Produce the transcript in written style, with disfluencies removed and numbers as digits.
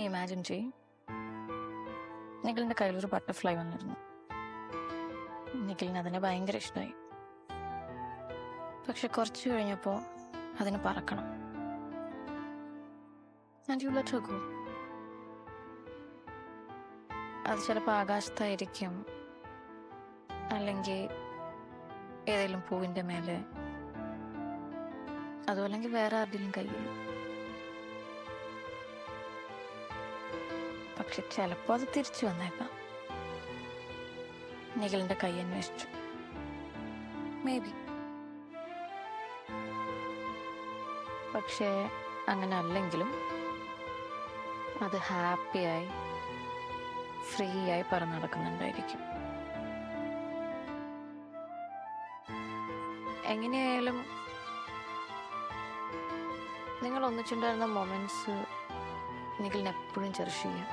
Imagine ചെയ്യും, നിഖിലിന്റെ കയ്യിലൊരു butterfly വന്നിരുന്നു. നിഖിലിന് അതിനെ ഭയങ്കര ഇഷ്ടമായി. പക്ഷെ കുറച്ച് കഴിഞ്ഞപ്പോൾ അതിന് പറക്കണം. And you let her go. അത് ചിലപ്പോൾ ആകാശത്തായിരിക്കും, അല്ലെങ്കിൽ ഏതെങ്കിലും പൂവിൻ്റെ മേലെ, അതോ അല്ലെങ്കിൽ വേറെ ആരുടെയും കയ്യിൽ. പക്ഷെ ചിലപ്പോൾ അത് തിരിച്ചു വന്നേക്കാം. നിഖിലിന്റെ കൈ അന്വേഷിച്ചു. May be. പക്ഷേ അങ്ങനെ അല്ലെങ്കിലും അത് ഹാപ്പിയായി ഫ്രീ ആയി പറന്ന് നടക്കുന്നുണ്ടായിരിക്കും. എങ്ങനെയായാലും നിങ്ങൾ ഒന്നിച്ചുണ്ടായിരുന്ന മൊമെന്റ്സ് നിഖിലിന് എപ്പോഴും ചെറിഷ് ചെയ്യാം.